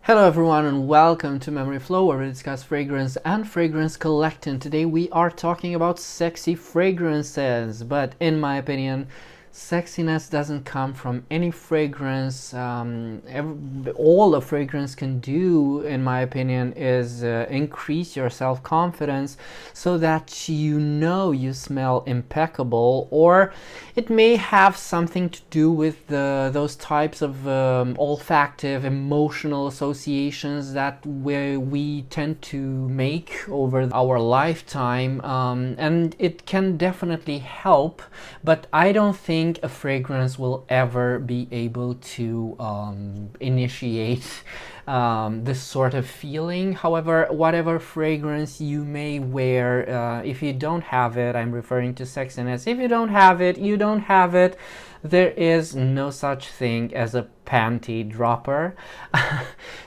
Hello everyone and welcome to Memory Flow, where we discuss fragrance and fragrance collecting. Today we are talking about sexy fragrances, but in my opinion, sexiness doesn't come from any fragrance. All a fragrance can do, in my opinion, is increase your self-confidence so that you know you smell impeccable, or it may have something to do with those types of olfactive emotional associations that we tend to make over our lifetime, and it can definitely help, but I don't think a fragrance will ever be able to initiate this sort of feeling. However, whatever fragrance you may wear, if you don't have it, I'm referring to sexiness, if you don't have it, you don't have it. There is no such thing as a panty dropper.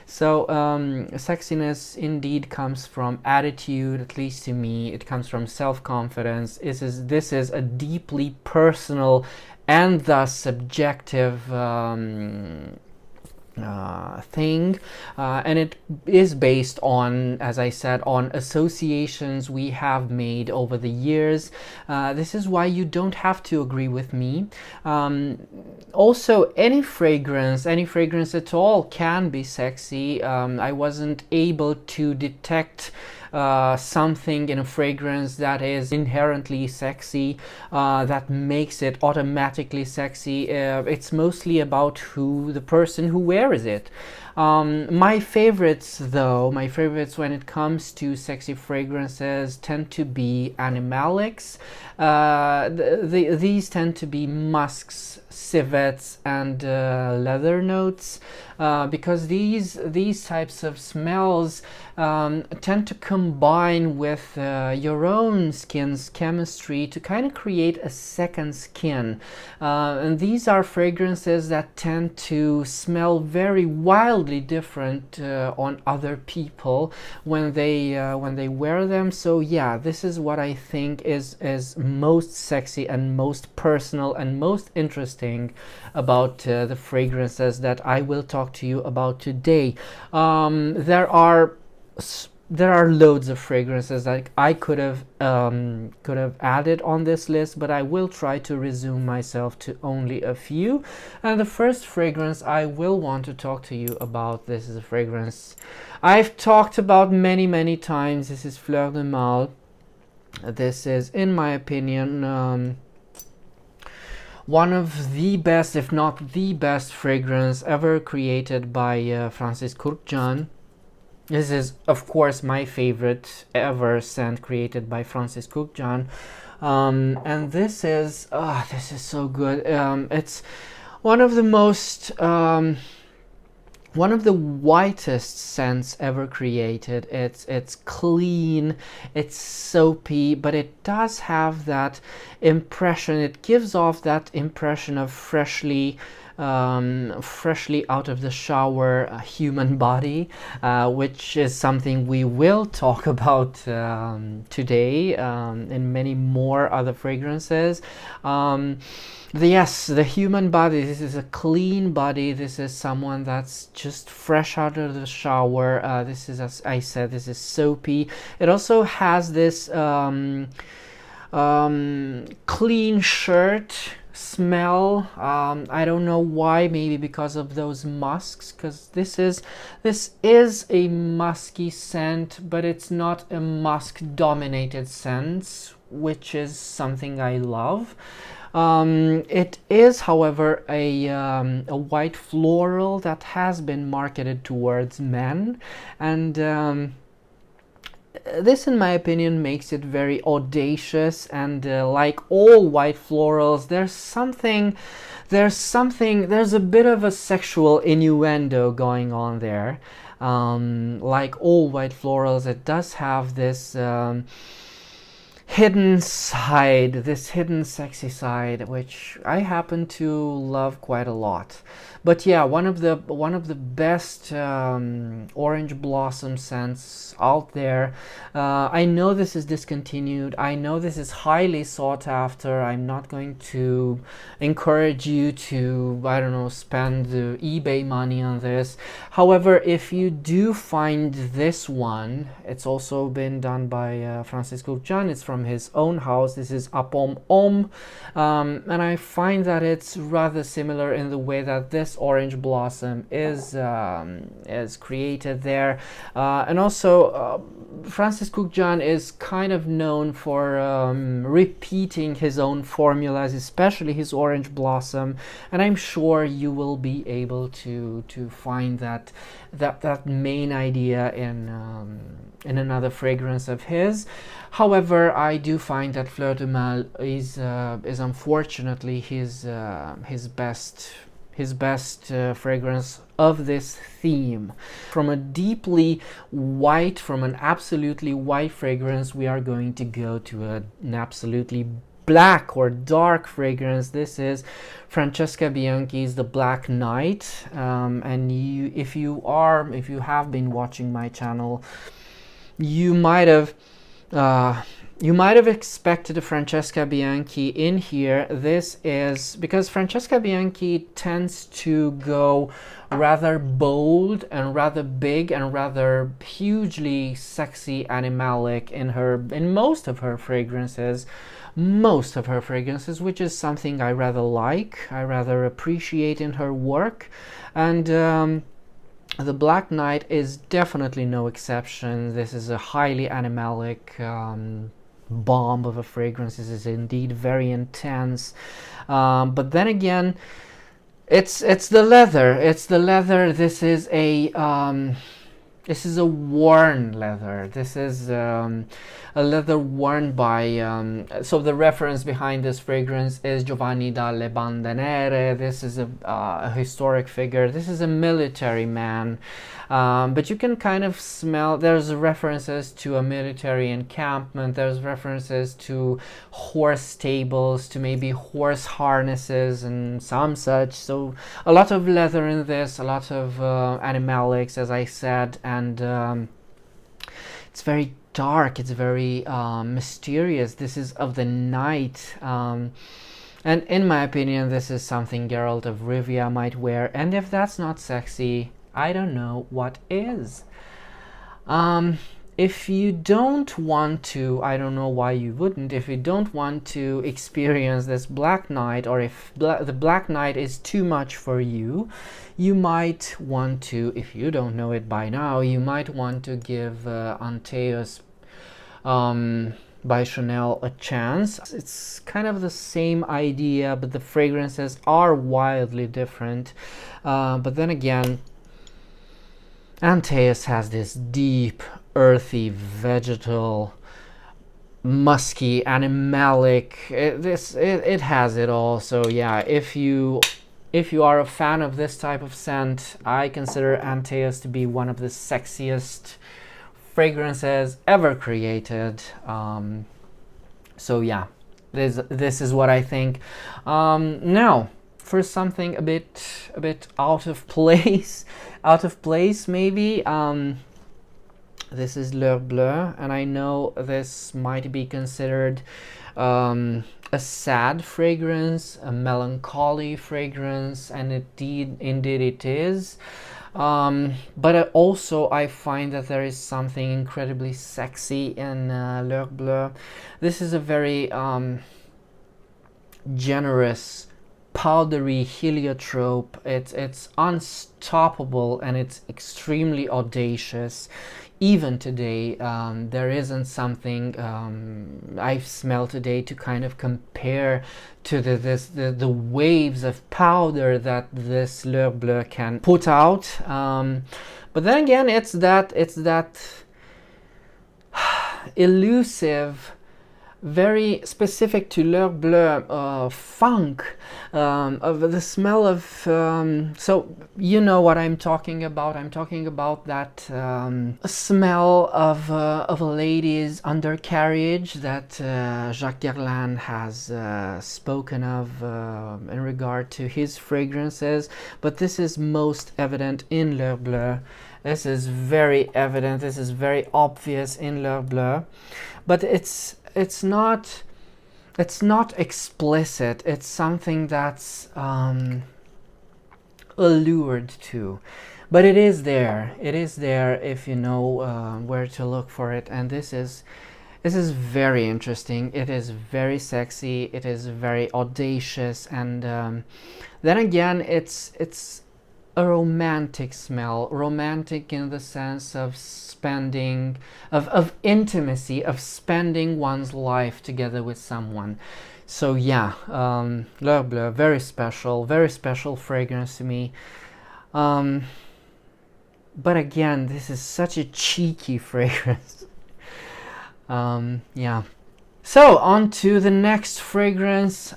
So sexiness indeed comes from attitude, at least to me. It comes from self-confidence. This is a deeply personal and thus subjective thing, and it is based on, as I said, on associations we have made over the years. This is why you don't have to agree with me. Also, any fragrance at all can be sexy. I wasn't able to detect something in a fragrance that is inherently sexy, that makes it automatically sexy. It's mostly about the person who wears it. My favorites when it comes to sexy fragrances tend to be animalics. These tend to be musks, civets, and leather notes, because these types of smells tend to combine with your own skin's chemistry to kind of create a second skin, and these are fragrances that tend to smell very wildly different on other people when they wear them. So yeah, this is what I think is most sexy and most personal and most interesting about the fragrances that I will talk to you about today. There are loads of fragrances that I could have added on this list, but I will try to resume myself to only a few. And the first fragrance I will want to talk to you about, this is a fragrance I've talked about many times. This is Fleur du Mâle. This is, in my opinion, one of the best, if not the best, fragrance ever created by Francis Kurkdjian. This is, of course, my favorite ever scent created by Francis Kurkdjian, and this is so good. It's one of the most one of the whitest scents ever created. It's clean, it's soapy, but it does have that impression. It gives off that impression of freshly out of the shower human body, which is something we will talk about today in many more other fragrances. Yes, the human body. This is a clean body. This is someone that's just fresh out of the shower. This is, as I said, this is soapy. It also has this clean shirt smell. I don't know why, maybe because of those musks, because this is a musky scent, but it's not a musk dominated scent, which is something I love. It is, however, a white floral that has been marketed towards men, and this, in my opinion, makes it very audacious. And like all white florals, there's a bit of a sexual innuendo going on there. Like all white florals, it does have this hidden side, this hidden sexy side, which I happen to love quite a lot. But yeah, one of the best orange blossom scents out there. I know this is discontinued. I know this is highly sought after. I'm not going to encourage you to, I don't know, spend the eBay money on this. However, if you do find this one, it's also been done by Francis Gugjan. It's from his own house. This is Homme, and I find that it's rather similar in the way that this orange blossom is created there, and also Francis Gugjan is kind of known for repeating his own formulas, especially his orange blossom, and I'm sure you will be able to find that main idea in another fragrance of his. However, I do find that Fleur du Mâle is unfortunately his best fragrance of this theme. From a deeply white, from an absolutely white fragrance, we are going to go to an absolutely black or dark fragrance. This is Francesca Bianchi's The Black Knight, and if you have been watching my channel, you might have expected a Francesca Bianchi in here. This is because Francesca Bianchi tends to go rather bold and rather big and rather hugely sexy animalic in most of her fragrances, which is something I rather like, I rather appreciate in her work. And The Black Knight is definitely no exception. This is a highly animalic bomb of a fragrance. This is indeed very intense, but then again, it's the leather. This is a worn leather. This is a leather worn by so the reference behind this fragrance is Giovanni dalle Bande Nere. This is a historic figure. This is a military man, but you can kind of smell, there's references to a military encampment, there's references to horse stables, to maybe horse harnesses and some such. So a lot of leather in this, a lot of animalics, as I said, and it's very dark, it's very mysterious. This is of the night, and in my opinion, this is something Geralt of Rivia might wear, and if that's not sexy, I don't know what is. If you don't want to, I don't know why you wouldn't, if you don't want to experience this Black Knight, or if the Black Knight is too much for you, you might want to, if you don't know it by now, you might want to give Antaeus by Chanel a chance. It's kind of the same idea, but the fragrances are wildly different. But then again, Antaeus has this deep, earthy, vegetal, musky, animalic. It has it all. So yeah, if you are a fan of this type of scent, I consider Antaeus to be one of the sexiest fragrances ever created. So yeah, this is what I think. Now, for something a bit out of place, maybe. This is Bleue, and I know this might be considered a sad fragrance, a melancholy fragrance, and indeed it is. But also I find that there is something incredibly sexy in Bleue. This is a very generous, powdery heliotrope. It's unstoppable, and it's extremely audacious. Even today, there isn't something I've smelled today to kind of compare to the waves of powder that this Bleue can put out. But then again, it's that elusive very specific to Fleur Bleue funk, of the smell of, so you know what I'm talking about. I'm talking about that smell of a lady's undercarriage that Jacques Guerlain has spoken of in regard to his fragrances, but this is most evident in Fleur Bleue. This is very evident, this is very obvious in Fleur Bleue, but it's not explicit. It's something that's allured to, but it is there. It is there if you know where to look for it. And this is very interesting. It is very sexy. It is very audacious, and then again, it's a romantic smell. Romantic in the sense of spending, of intimacy, of spending one's life together with someone. So yeah, Fleur Bleue, very special fragrance to me. But again, this is such a cheeky fragrance. Yeah. So on to the next fragrance.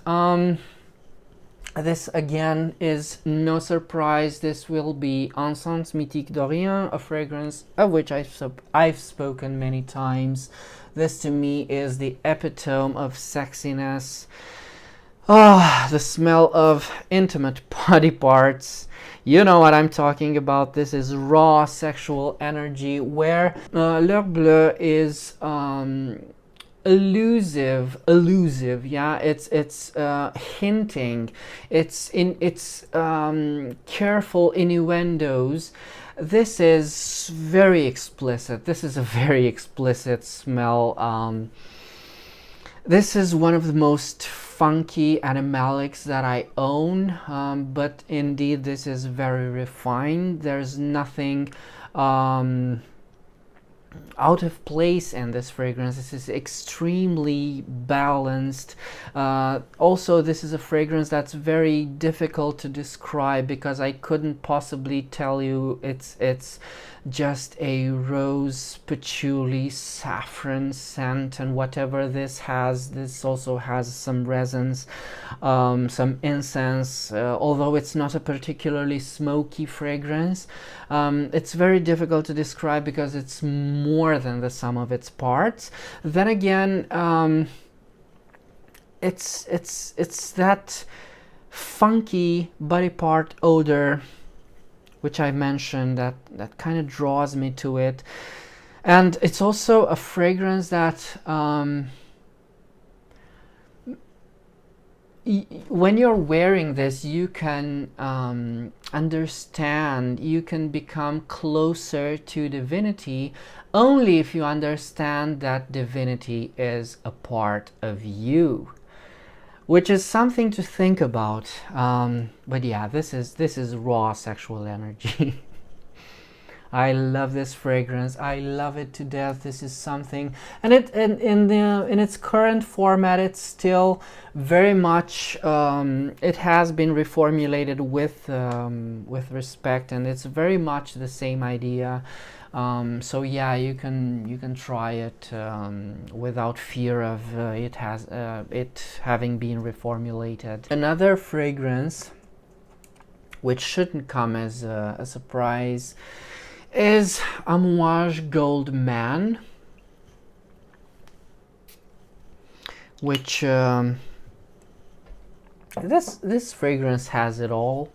This again is no surprise. This will be Encens Mythique d'Orient, a fragrance of which I've spoken many times. This to me is the epitome of sexiness. Ah, the smell of intimate body parts. You know what I'm talking about. This is raw sexual energy, where Fleur Bleue is elusive, yeah. It's hinting, it's careful innuendos. This is very explicit. This is a very explicit smell. This is one of the most funky animalics that I own, but indeed this is very refined. There's nothing out of place in this fragrance. This is extremely balanced. Also, this is a fragrance that's very difficult to describe, because I couldn't possibly tell you it's just a rose, patchouli, saffron scent, and whatever this has. This also has some resins, some incense, although it's not a particularly smoky fragrance. It's very difficult to describe because it's more than the sum of its parts. Then again, it's that funky body part odor which I mentioned that kind of draws me to it. And it's also a fragrance that when you're wearing this, you can understand, you can become closer to divinity only if you understand that divinity is a part of you, which is something to think about. But yeah, this is raw sexual energy. I love this fragrance. I love it to death. This is something, and in its current format, it's still very much. It has been reformulated with respect, and it's very much the same idea. So yeah, you can try it without fear of it having been reformulated. Another fragrance, which shouldn't come as a surprise, is Amouage Gold Man, which this fragrance has it all.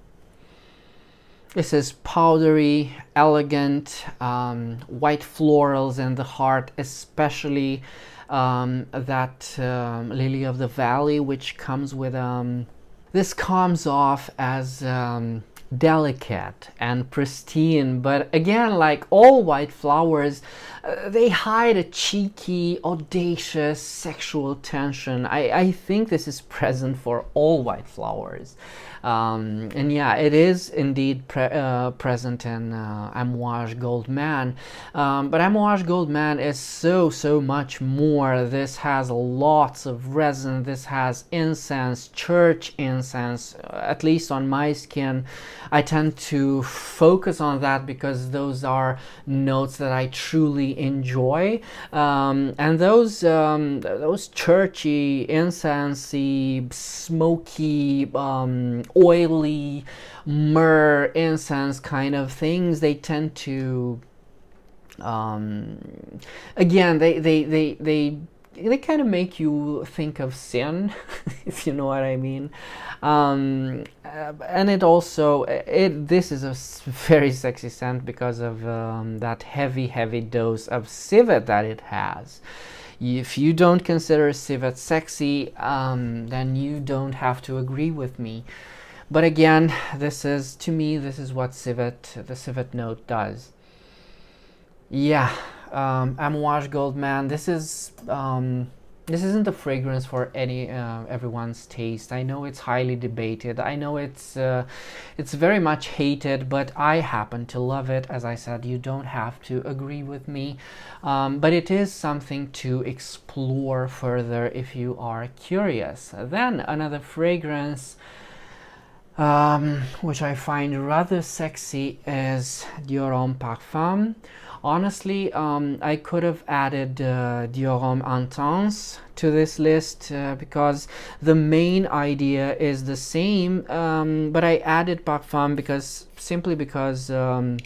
This is powdery, elegant, white florals in the heart, especially that lily of the valley, which comes with this comes off as delicate and pristine, but again, like all white flowers, they hide a cheeky, audacious sexual tension. I think this is present for all white flowers. And yeah, it is indeed present in Amouage Gold Man, but Amouage Gold Man is so much more. This has lots of resin, this has incense, church incense. At least on my skin, I tend to focus on that because those are notes that I truly enjoy, and those churchy, incensey, smoky, oily myrrh incense kind of things, they tend to again, they kind of make you think of sin, if you know what I mean. And it also, this is a very sexy scent because of that heavy dose of civet that it has. If you don't consider civet sexy, then you don't have to agree with me. But again, this is, to me, this is what the civet note does. Yeah, Amouage Gold Man. This isn't a fragrance for everyone's taste. I know it's highly debated. I know it's very much hated, but I happen to love it. As I said, you don't have to agree with me, but it is something to explore further if you are curious. Then another fragrance, which I find rather sexy, is Dior Homme Parfum. Honestly, I could have added Dior Homme Intense to this list because the main idea is the same, but I added Parfum simply because the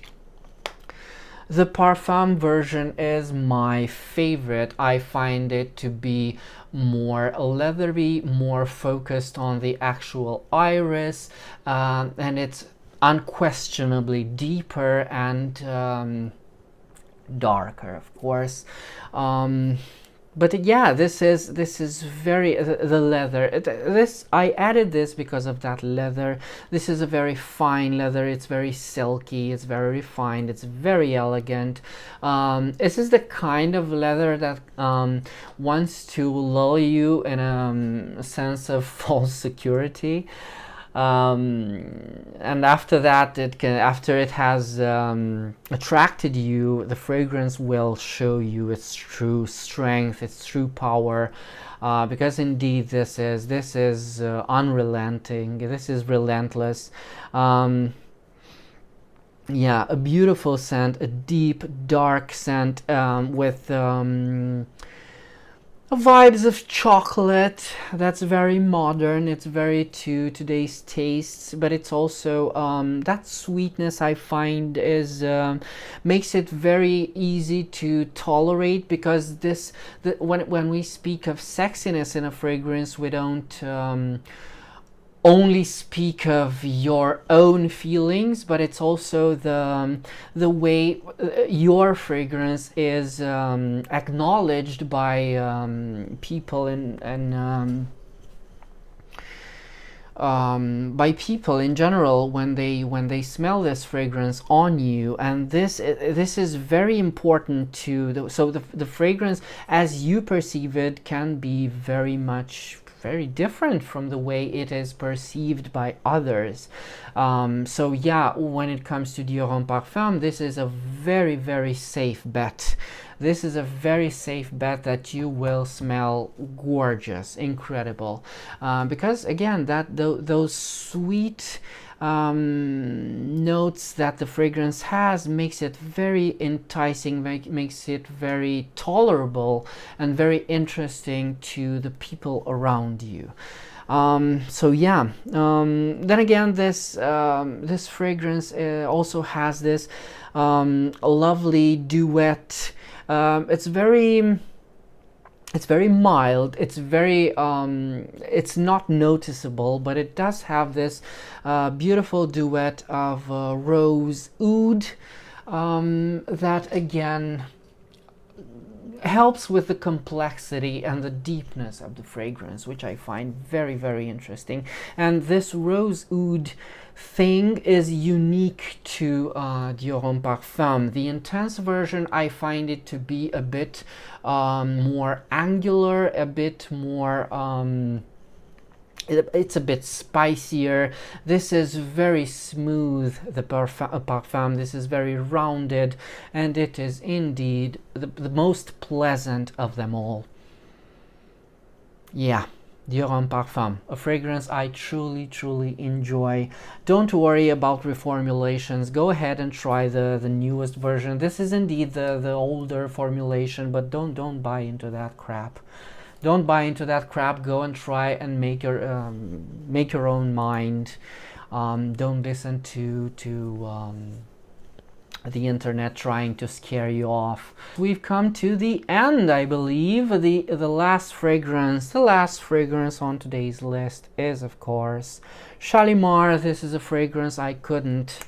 Parfum version is my favorite. I find it to be more leathery, more focused on the actual iris, and it's unquestionably deeper and darker, of course. But yeah, this is very the leather. This, I added this because of that leather. This is a very fine leather. It's very silky. It's very refined. It's very elegant. This is the kind of leather that wants to lull you in a sense of false security. And after that, after it has attracted you, the fragrance will show you its true strength, its true power, because indeed this is unrelenting. This is relentless. Yeah, a beautiful scent, a deep, dark scent with vibes of chocolate. That's very modern. It's very to today's tastes, but it's also that sweetness I find is makes it very easy to tolerate, because when we speak of sexiness in a fragrance, we don't only speak of your own feelings, but it's also the way your fragrance is acknowledged by people by people in general when they smell this fragrance on you. And this is very important to the fragrance as you perceive it can be very different from the way it is perceived by others. So yeah, when it comes to Dior Homme Parfum, this is a very safe bet. This is a very safe bet that you will smell gorgeous, incredible, because again, those sweet notes that the fragrance has makes it very enticing, makes it very tolerable and very interesting to the people around you. So yeah, then again, this fragrance also has this lovely duet. It's very mild. It's very it's not noticeable, but it does have this beautiful duet of rose oud that again helps with the complexity and the deepness of the fragrance, which I find very interesting. And this rose oud thing is unique to Dior Homme Parfum. The intense version, I find it to be a bit more angular, a bit more it's a bit spicier. This is very smooth, the Parfum. This is very rounded, and it is indeed the most pleasant of them all. Yeah, Dior Homme Parfum, a fragrance I truly enjoy. Don't worry about reformulations. Go ahead and try the newest version. This is indeed the older formulation, but don't buy into that crap. Don't buy into that crap. Go and try and make your own mind. Don't listen to the internet trying to scare you off. We've come to the end, I believe. The last fragrance on today's list is, of course, Shalimar. This is a fragrance I couldn't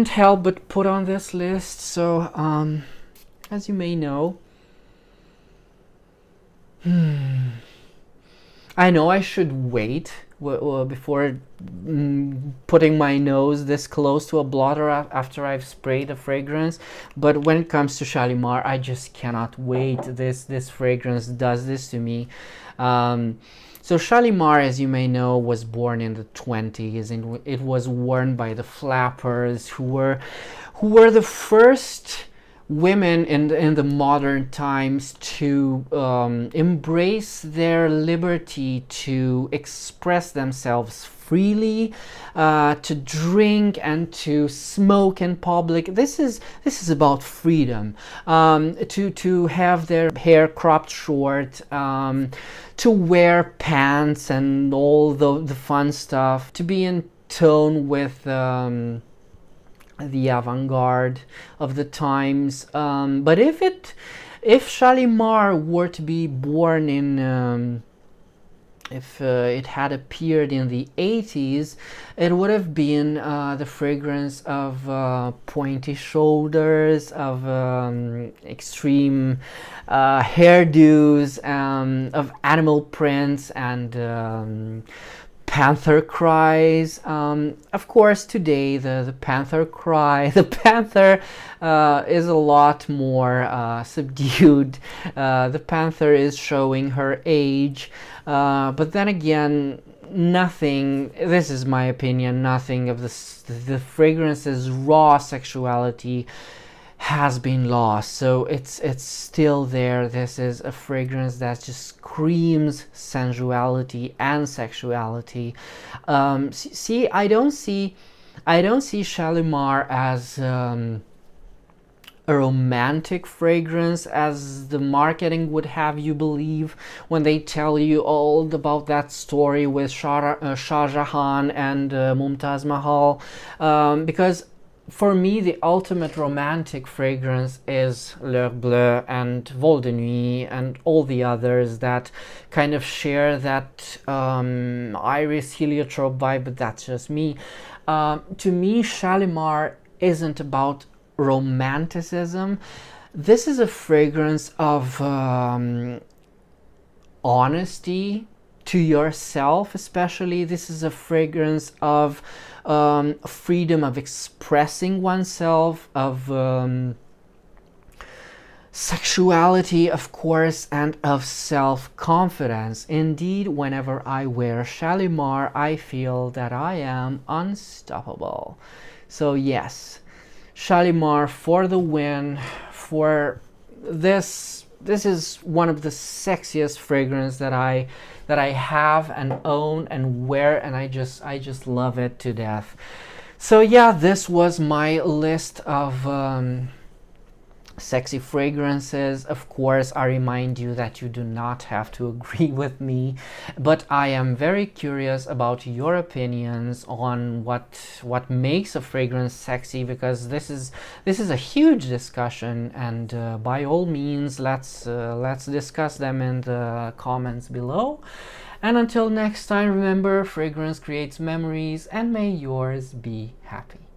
help but put on this list. So as you may know, I know I should wait before putting my nose this close to a blotter after I've sprayed the fragrance, but when it comes to Shalimar, I just cannot wait. This fragrance does this to me. So Shalimar, as you may know, was born in the 20s, and it was worn by the flappers, who were the first women in the modern times to embrace their liberty to express themselves freely, to drink and to smoke in public. This is about freedom. To have their hair cropped short, to wear pants and all the fun stuff, to be in tone with the avant-garde of the times. But if Shalimar were to be born in if it had appeared in the 80s, it would have been the fragrance of pointy shoulders, of extreme hairdos, of animal prints, and panther cries. Of course, today the panther cry, the panther is a lot more subdued. The panther is showing her age, but then again, nothing, this is my opinion, nothing of the fragrance's raw sexuality has been lost. So it's still there. This is a fragrance that just screams sensuality and sexuality. See, I don't see Shalimar as a romantic fragrance, as the marketing would have you believe when they tell you all about that story with Shah Jahan and Mumtaz Mahal, because for me, the ultimate romantic fragrance is Bleue and Vol de Nuit and all the others that kind of share that iris heliotrope vibe, but that's just me. To me, Shalimar isn't about romanticism. This is a fragrance of honesty to yourself, especially. This is a fragrance of freedom of expressing oneself, of sexuality, of course, and of self-confidence. Indeed, whenever I wear Shalimar, I feel that I am unstoppable. So yes, Shalimar for the win. For this is one of the sexiest fragrances that I have and own and wear, and I just love it to death. So yeah, this was my list of sexy fragrances. Of course, I remind you that you do not have to agree with me, but I am very curious about your opinions on what makes a fragrance sexy, because this is a huge discussion, and by all means, let's discuss them in the comments below. And until next time, remember, fragrance creates memories, and may yours be happy.